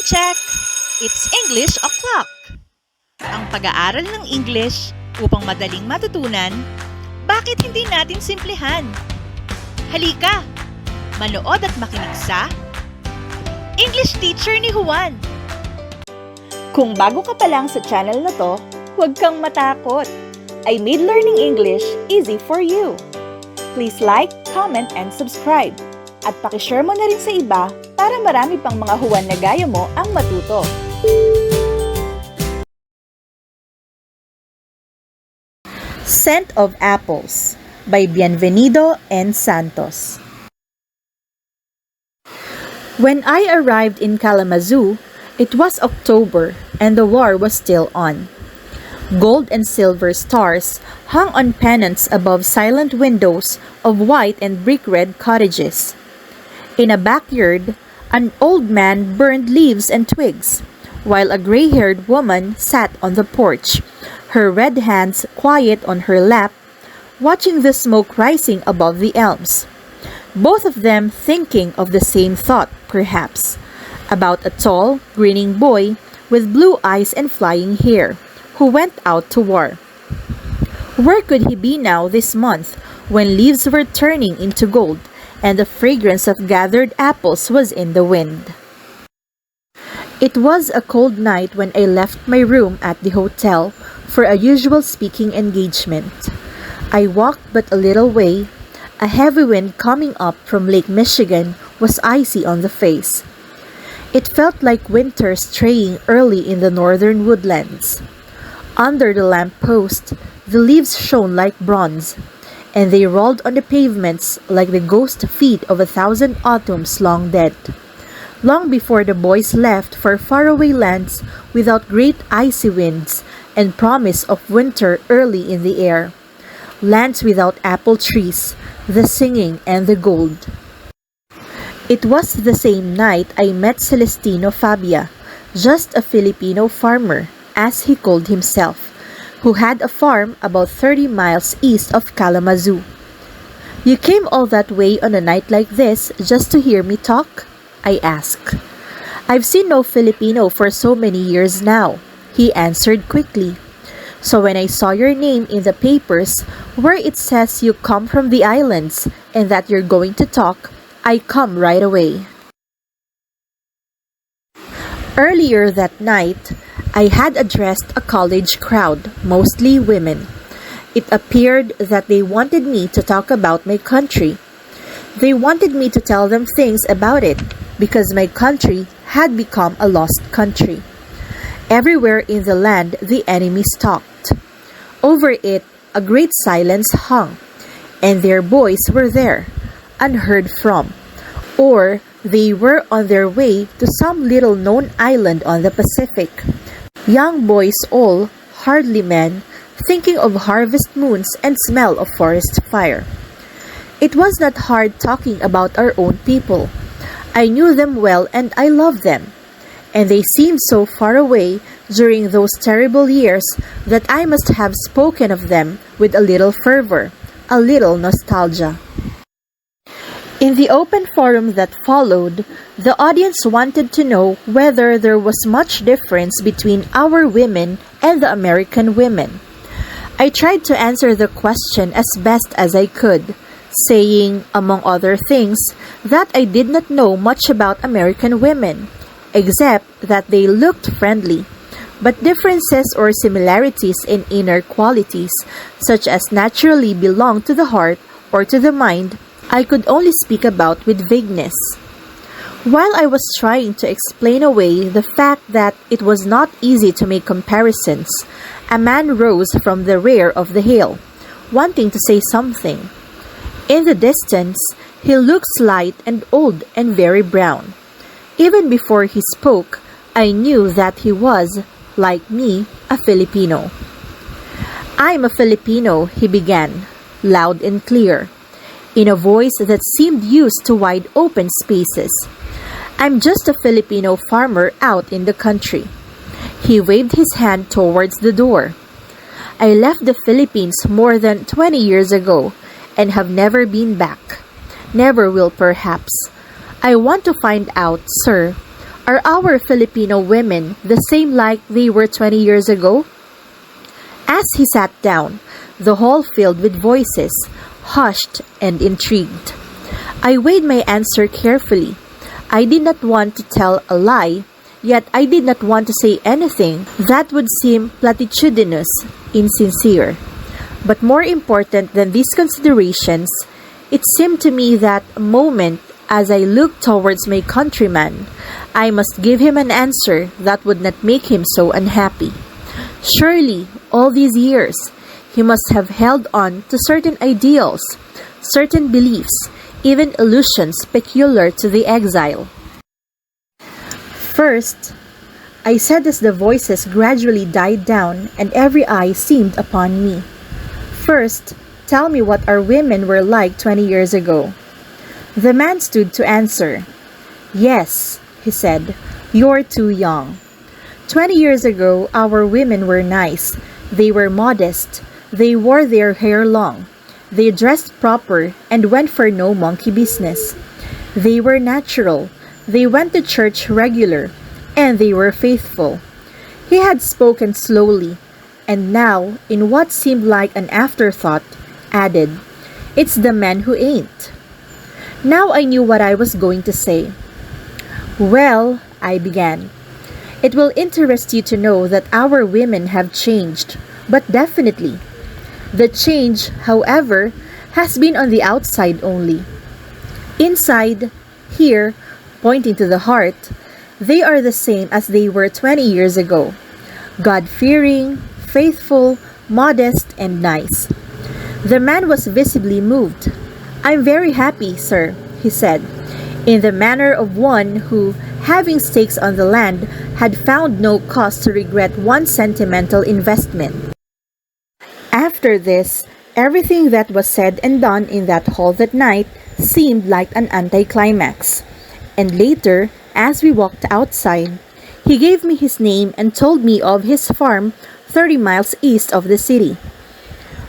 check! It's English O'Clock! Ang pag-aaral ng English upang madaling matutunan, bakit hindi natin simplihan? Halika! Manood at makinig sa English Teacher ni Juan! Kung bago ka pa lang sa channel na to, huwag kang matakot! I made learning English easy for you! Please like, comment, and subscribe! At pakishare mo na rin sa iba para marami pang mga Juan na gaya mo ang matuto. Scent of Apples by Bienvenido N. Santos. When I arrived in Kalamazoo, it was October and the war was still on. Gold and silver stars hung on pennants above silent windows of white and brick-red cottages. In a backyard, an old man burned leaves and twigs, while a gray-haired woman sat on the porch, her red hands quiet on her lap, watching the smoke rising above the elms. Both of them thinking of the same thought, perhaps, about a tall, grinning boy with blue eyes and flying hair, who went out to war. Where could he be now this month, when leaves were turning into gold, and the fragrance of gathered apples was in the wind? It was a cold night when I left my room at the hotel for a usual speaking engagement. I walked but a little way. A heavy wind coming up from Lake Michigan was icy on the face. It felt like winter straying early in the northern woodlands. Under the lamppost, the leaves shone like bronze, and they rolled on the pavements like the ghost feet of 1,000 autumns long dead, long before the boys left for faraway lands without great icy winds and promise of winter early in the air, lands without apple trees, the singing and the gold. It was the same night I met Celestino Fabia, just a Filipino farmer, as he called himself, who had a farm about 30 miles east of Kalamazoo. "You came all that way on a night like this just to hear me talk?" I asked. "I've seen no Filipino for so many years now," he answered quickly. "So when I saw your name in the papers, where it says you come from the islands and that you're going to talk, I come right away." Earlier that night, I had addressed a college crowd, mostly women. It appeared that they wanted me to talk about my country. They wanted me to tell them things about it, because my country had become a lost country. Everywhere in the land the enemy stalked. Over it a great silence hung, and their boys were there, unheard from, or they were on their way to some little-known island on the Pacific. Young boys all, hardly men, thinking of harvest moons and smell of forest fire. It was not hard talking about our own people. I knew them well and I loved them. And they seemed so far away during those terrible years that I must have spoken of them with a little fervor, a little nostalgia. In the open forum that followed, the audience wanted to know whether there was much difference between our women and the American women. I tried to answer the question as best as I could, saying, among other things, that I did not know much about American women, except that they looked friendly. But differences or similarities in inner qualities, such as naturally belong to the heart or to the mind, I could only speak about with vagueness. While I was trying to explain away the fact that it was not easy to make comparisons, a man rose from the rear of the hill, wanting to say something. In the distance, he looked slight and old and very brown. Even before he spoke, I knew that he was, like me, a Filipino. "I'm a Filipino," he began, loud and clear, in a voice that seemed used to wide open spaces. "I'm just a Filipino farmer out in the country." He waved his hand towards the door. "I left the Philippines more than 20 years ago and have never been back. Never will, perhaps. I want to find out, sir, Are our Filipino women the same like they were 20 years ago? As he sat down, the hall filled with voices, hushed and intrigued. I weighed my answer carefully. I did not want to tell a lie, yet I did not want to say anything that would seem platitudinous, insincere. But more important than these considerations, it seemed to me that moment as I looked towards my countryman, I must give him an answer that would not make him so unhappy. Surely, all these years, he must have held on to certain ideals, certain beliefs, even illusions peculiar to the exile. First, I said as the voices gradually died down and every eye seemed upon me. First, tell me what our women were like 20 years ago. The man stood to answer. Yes, he said, you're too young. 20 years ago, our women were nice. They were modest. They wore their hair long. They dressed proper and went for no monkey business. They were natural. They went to church regular. And they were faithful. He had spoken slowly, and now, in what seemed like an afterthought, added, it's the men who ain't. Now I knew what I was going to say. Well, I began, it will interest you to know that our women have changed, but definitely. The change, however, has been on the outside only. Inside, here, pointing to the heart, they are the same as they were 20 years ago. God-fearing, faithful, modest, and nice. The man was visibly moved. I'm very happy, sir, he said, in the manner of one who, having stakes on the land, had found no cause to regret one sentimental investment. After this, everything that was said and done in that hall that night seemed like an anticlimax. And later, as we walked outside, he gave me his name and told me of his farm 30 miles east of the city.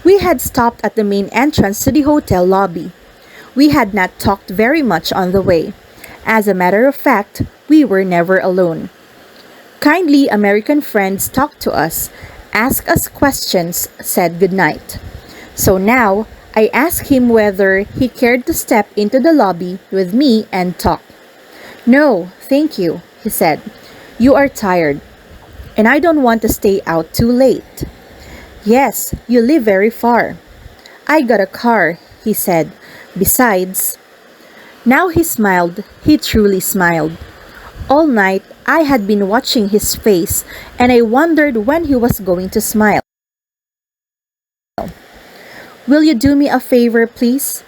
We had stopped at the main entrance to the hotel lobby. We had not talked very much on the way. As a matter of fact, we were never alone. Kindly American friends talked to us, asked us questions, said goodnight. So now, I asked him whether he cared to step into the lobby with me and talk. No, thank you, he said. You are tired, and I don't want to stay out too late. Yes, you live very far. I got a car, he said. Besides, now he smiled, he truly smiled. All night, I had been watching his face, and I wondered when he was going to smile. Will you do me a favor, please?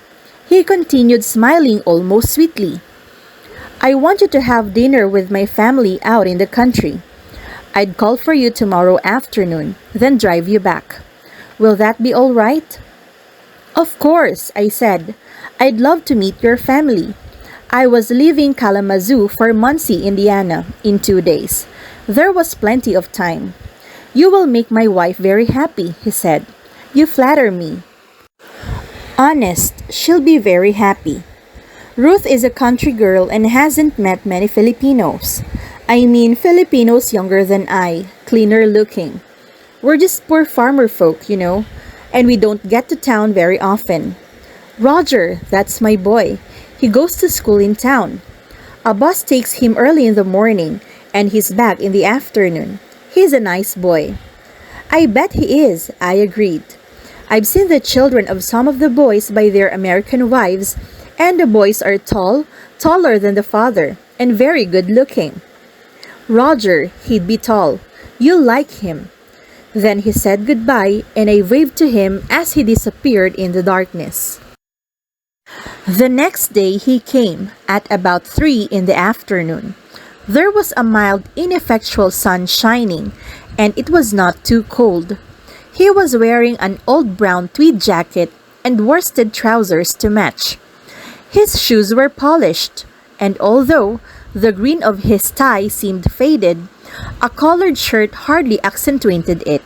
He continued smiling almost sweetly. I want you to have dinner with my family out in the country. I'd call for you tomorrow afternoon, then drive you back. Will that be all right? Of course, I said. I'd love to meet your family. I was leaving Kalamazoo for Muncie, Indiana, in 2 days. There was plenty of time. You will make my wife very happy, he said. You flatter me. Honest, she'll be very happy. Ruth is a country girl and hasn't met many Filipinos. I mean Filipinos younger than I, cleaner looking. We're just poor farmer folk, you know, and we don't get to town very often. Roger, that's my boy. He goes to school in town. A bus takes him early in the morning and he's back in the afternoon. He's a nice boy. I bet he is, I agreed. I've seen the children of some of the boys by their American wives, and the boys are tall, taller than the father, and very good looking. Roger, he'd be tall. You'll like him. Then he said goodbye, and I waved to him as he disappeared in the darkness. The next day he came, at about 3 in the afternoon. There was a mild, ineffectual sun shining, and it was not too cold. He was wearing an old brown tweed jacket and worsted trousers to match. His shoes were polished, and although the green of his tie seemed faded, a collared shirt hardly accentuated it.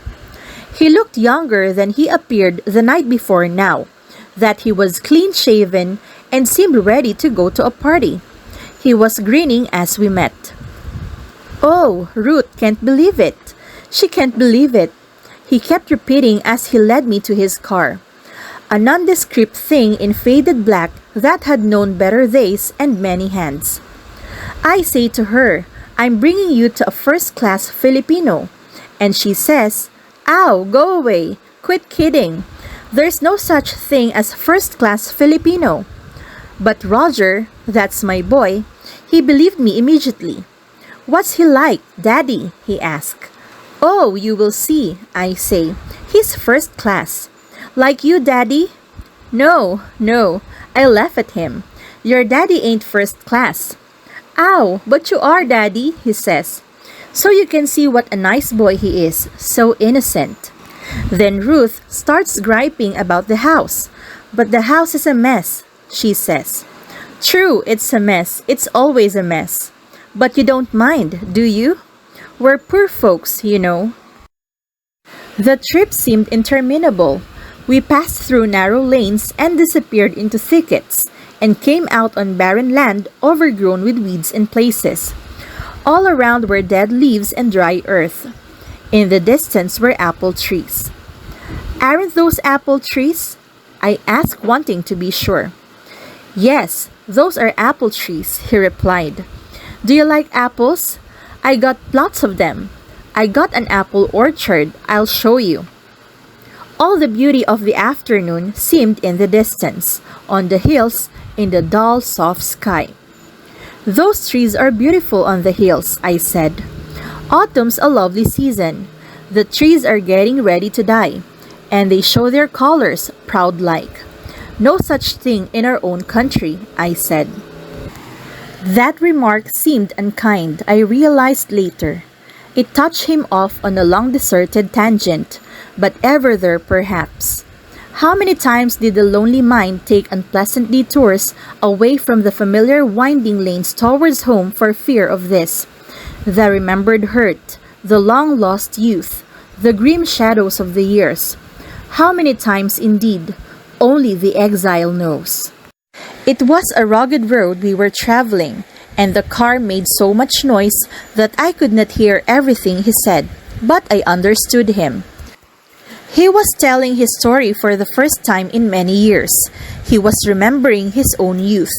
He looked younger than he appeared the night before now, that he was clean-shaven and seemed ready to go to a party. He was grinning as we met. Oh, Ruth can't believe it. She can't believe it. He kept repeating as he led me to his car. A nondescript thing in faded black that had known better days and many hands. I say to her, I'm bringing you to a first-class Filipino. And she says, Ow, go away. Quit kidding. There's no such thing as first-class Filipino. But Roger, that's my boy, he believed me immediately. What's he like, Daddy? He asked. Oh, you will see, I say. He's first class. Like you, Daddy? No, I laugh at him. Your daddy ain't first class. Ow, but you are, Daddy, he says. So you can see what a nice boy he is, so innocent. Then Ruth starts griping about the house. But the house is a mess, she says. True, it's a mess. It's always a mess. But you don't mind, do you? We're poor folks, you know. The trip seemed interminable. We passed through narrow lanes and disappeared into thickets, and came out on barren land overgrown with weeds in places. All around were dead leaves and dry earth. In the distance were apple trees. Aren't those apple trees? I asked, wanting to be sure. Yes, those are apple trees, he replied. Do you like apples? I got lots of them. I got an apple orchard. I'll show you. All the beauty of the afternoon seemed in the distance, on the hills, in the dull, soft sky. Those trees are beautiful on the hills, I said. Autumn's a lovely season. The trees are getting ready to die, and they show their colors, proud-like. No such thing in our own country, I said. That remark seemed unkind, I realized later. It touched him off on a long deserted tangent, but ever there perhaps. How many times did the lonely mind take unpleasant detours away from the familiar winding lanes towards home for fear of this? The remembered hurt, the long-lost youth, the grim shadows of the years. How many times indeed? Only the exile knows. It was a rugged road we were traveling, and the car made so much noise that I could not hear everything he said, but I understood him. He was telling his story for the first time in many years. He was remembering his own youth.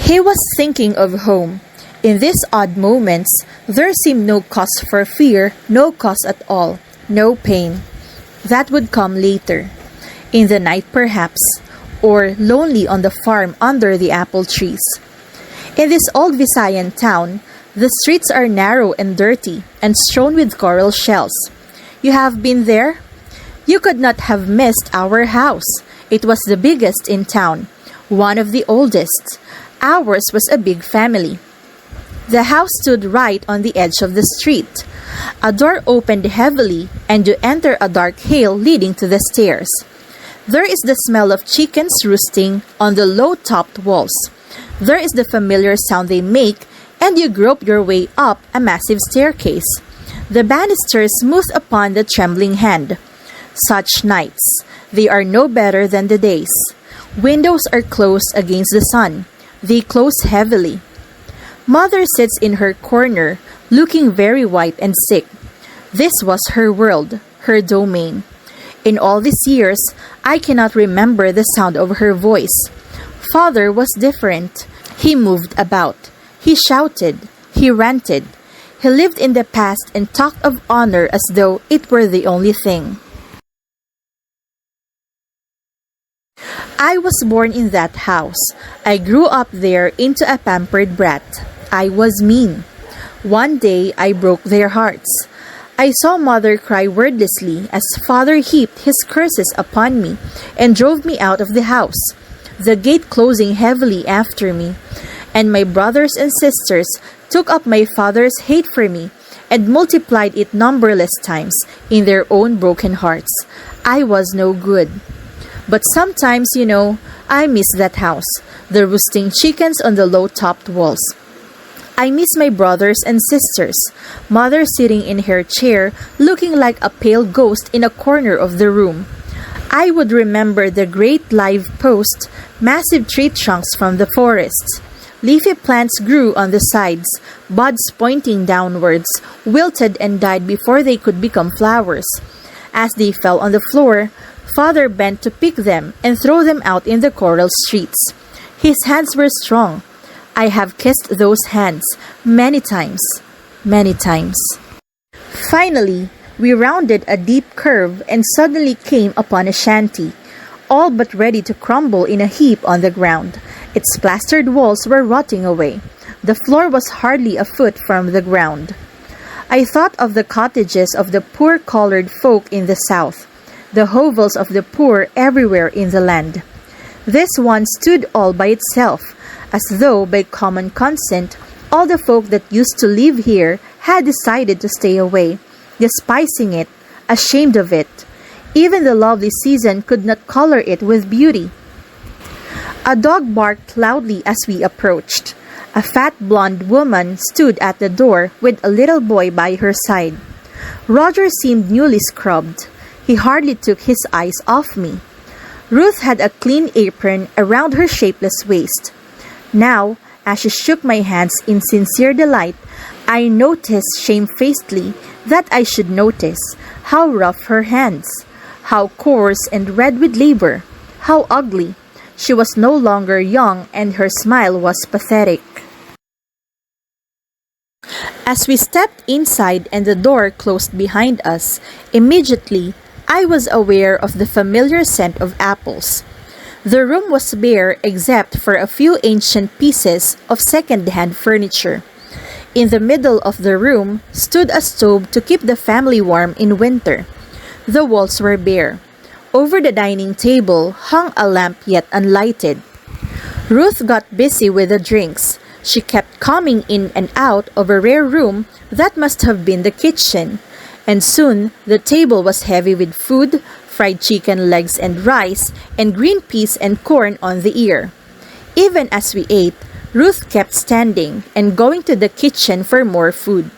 He was thinking of home. In these odd moments, there seemed no cause for fear, no cause at all, no pain. That would come later. In the night perhaps, or lonely on the farm under the apple trees. In this old Visayan town, the streets are narrow and dirty and strewn with coral shells. You have been there? You could not have missed our house. It was the biggest in town, one of the oldest. Ours was a big family. The house stood right on the edge of the street. A door opened heavily, and you enter a dark hall leading to the stairs. There is the smell of chickens roosting on the low-topped walls. There is the familiar sound they make, and you grope your way up a massive staircase. The banisters smooth upon the trembling hand. Such nights, they are no better than the days. Windows are closed against the sun. They close heavily. Mother sits in her corner, looking very white and sick. This was her world, her domain. In all these years, I cannot remember the sound of her voice. Father was different. He moved about. He shouted. He ranted. He lived in the past and talked of honor as though it were the only thing. I was born in that house. I grew up there into a pampered brat. I was mean. One day I broke their hearts. I saw Mother cry wordlessly as Father heaped his curses upon me and drove me out of the house, the gate closing heavily after me. And my brothers and sisters took up my father's hate for me and multiplied it numberless times in their own broken hearts. I was no good. But sometimes, I miss that house, the roosting chickens on the low-topped walls. I miss my brothers and sisters, Mother sitting in her chair, looking like a pale ghost in a corner of the room. I would remember the great live post, massive tree trunks from the forests, Leafy plants grew on the sides, buds pointing downwards, wilted and died before they could become flowers. As they fell on the floor, Father bent to pick them and throw them out in the coral streets. His hands were strong. I have kissed those hands many times, many times. Finally, we rounded a deep curve and suddenly came upon a shanty, all but ready to crumble in a heap on the ground. Its plastered walls were rotting away. The floor was hardly a foot from the ground. I thought of the cottages of the poor colored folk in the south, the hovels of the poor everywhere in the land. This one stood all by itself, as though by common consent all the folk that used to live here had decided to stay away, despising it, ashamed of it. Even the lovely season could not color it with beauty. A dog barked loudly as we approached. A fat blonde woman stood at the door with a little boy by her side. Roger seemed newly scrubbed. He hardly took his eyes off me. Ruth had a clean apron around her shapeless waist. Now, as she shook my hands in sincere delight, I noticed shamefacedly that I should notice how rough her hands, how coarse and red with labor, how ugly. She was no longer young and her smile was pathetic. As we stepped inside and the door closed behind us, immediately I was aware of the familiar scent of apples. The room was bare except for a few ancient pieces of second-hand furniture. In the middle of the room stood a stove to keep the family warm in winter. The walls were bare. Over the dining table hung a lamp yet unlighted. Ruth got busy with the drinks. She kept coming in and out of a rare room that must have been the kitchen. And soon the table was heavy with food, fried chicken legs and rice, and green peas and corn on the ear. Even as we ate, Ruth kept standing and going to the kitchen for more food.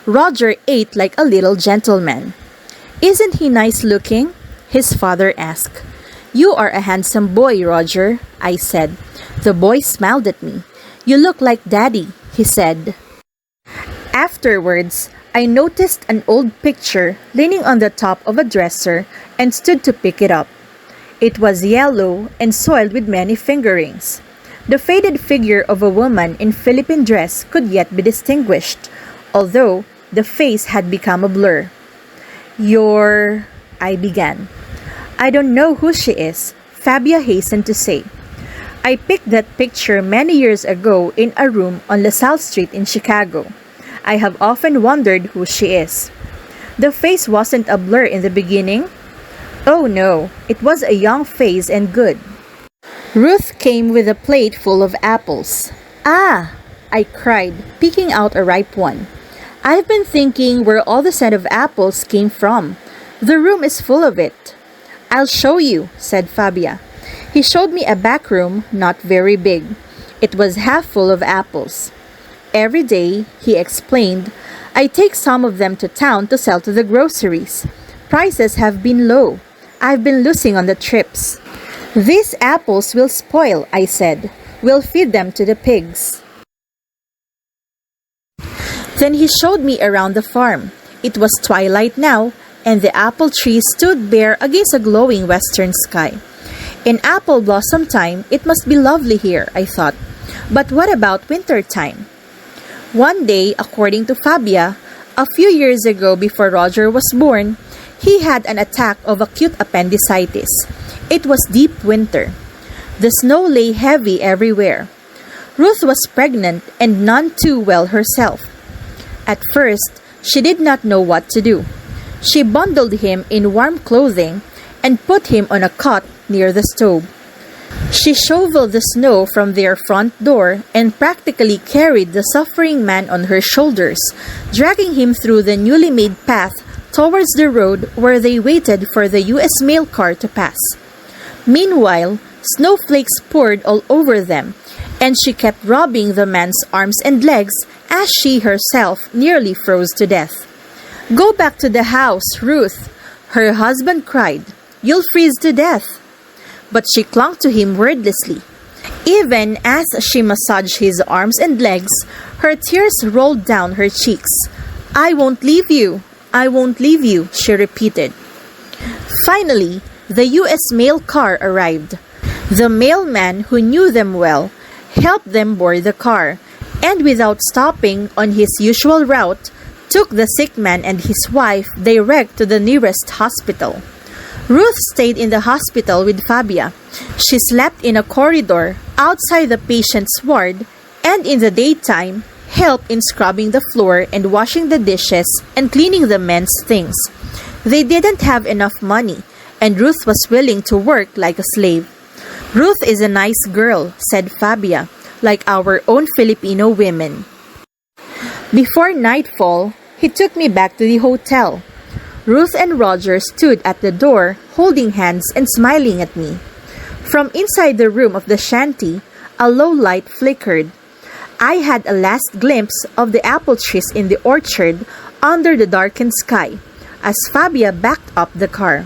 Roger ate like a little gentleman. "Isn't he nice looking?" his father asked. "You are a handsome boy, Roger," I said. The boy smiled at me. "You look like Daddy," he said. Afterwards, I noticed an old picture leaning on the top of a dresser and stood to pick it up. It was yellow and soiled with many fingerings. The faded figure of a woman in Philippine dress could yet be distinguished, although the face had become a blur. "You're—" I began. "I don't know who she is," Fabia hastened to say. "I picked that picture many years ago in a room on LaSalle Street in Chicago. I have often wondered who she is." "The face wasn't a blur in the beginning?" "Oh no, it was a young face and good." Ruth came with a plate full of apples. "Ah!" I cried, picking out a ripe one. "I've been thinking where all the scent of apples came from. The room is full of it." "I'll show you," said Fabia. He showed me a back room, not very big. It was half full of apples. "Every day," he explained, "I take some of them to town to sell to the groceries. Prices have been low. I've been losing on the trips." "These apples will spoil," I said. "We'll feed them to the pigs." Then he showed me around the farm. It was twilight now, and the apple trees stood bare against a glowing western sky. In apple blossom time, it must be lovely here, I thought. But what about winter time? One day, according to Fabia, a few years ago before Roger was born, he had an attack of acute appendicitis. It was deep winter. The snow lay heavy everywhere. Ruth was pregnant and none too well herself. At first, she did not know what to do. She bundled him in warm clothing and put him on a cot near the stove. She shoveled the snow from their front door and practically carried the suffering man on her shoulders, dragging him through the newly made path towards the road where they waited for the U.S. mail car to pass. Meanwhile, snowflakes poured all over them, and she kept rubbing the man's arms and legs as she herself nearly froze to death. "Go back to the house, Ruth," her husband cried. "You'll freeze to death." But she clung to him wordlessly. Even as she massaged his arms and legs, her tears rolled down her cheeks. "I won't leave you. I won't leave you," she repeated. Finally, the U.S. mail car arrived. The mailman, who knew them well, helped them board the car, and without stopping on his usual route, took the sick man and his wife direct to the nearest hospital. Ruth stayed in the hospital with Fabia. She slept in a corridor outside the patient's ward, and in the daytime, helped in scrubbing the floor and washing the dishes and cleaning the men's things. They didn't have enough money, and Ruth was willing to work like a slave. "Ruth is a nice girl," said Fabia, "like our own Filipino women." Before nightfall, he took me back to the hotel. Ruth and Roger stood at the door, holding hands and smiling at me. From inside the room of the shanty, a low light flickered. I had a last glimpse of the apple trees in the orchard under the darkened sky as Fabia backed up the car.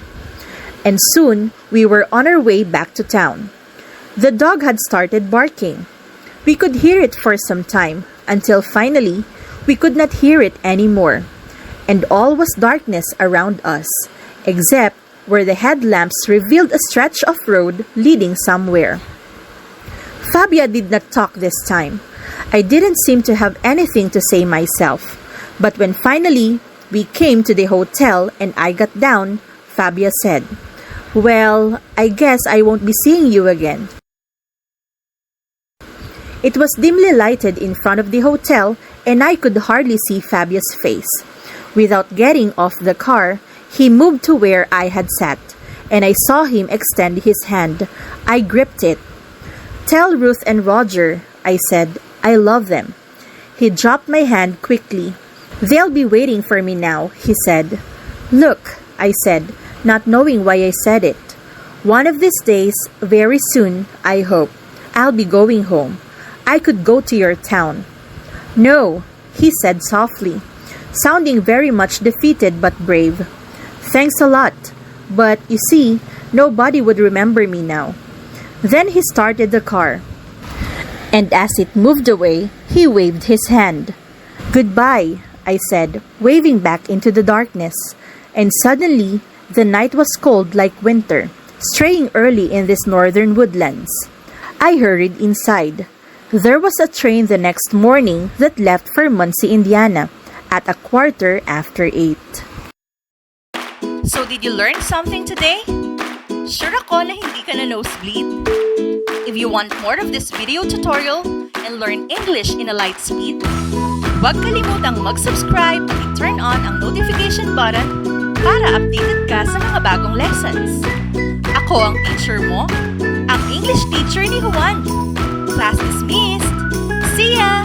And soon, we were on our way back to town. The dog had started barking. We could hear it for some time, until finally, we could not hear it anymore. And all was darkness around us, except where the headlamps revealed a stretch of road leading somewhere. Fabia did not talk this time. I didn't seem to have anything to say myself. But when finally we came to the hotel and I got down, Fabia said, "Well, I guess I won't be seeing you again." It was dimly lighted in front of the hotel and I could hardly see Fabia's face. Without getting off the car, he moved to where I had sat, and I saw him extend his hand. I gripped it. "Tell Ruth and Roger," I said, "I love them." He dropped my hand quickly. "They'll be waiting for me now," he said. "Look," I said, not knowing why I said it. "One of these days, very soon, I hope, I'll be going home. I could go to your town." "No," he said softly, sounding very much defeated but brave. "Thanks a lot, but you see, nobody would remember me now." Then he started the car, and as it moved away, he waved his hand. "Goodbye," I said, waving back into the darkness. And suddenly, the night was cold like winter, straying early in these northern woodlands. I hurried inside. There was a train the next morning that left for Muncie, Indiana, at 8:15. So did you learn something today? Sure ako na hindi ka na nosebleed. If you want more of this video tutorial and learn English in a light speed, huwag kalimutang mag-subscribe at i-turn on ang notification button para updated ka sa mga bagong lessons. Ako ang teacher mo, ang English teacher ni Juan. Class dismissed. See ya!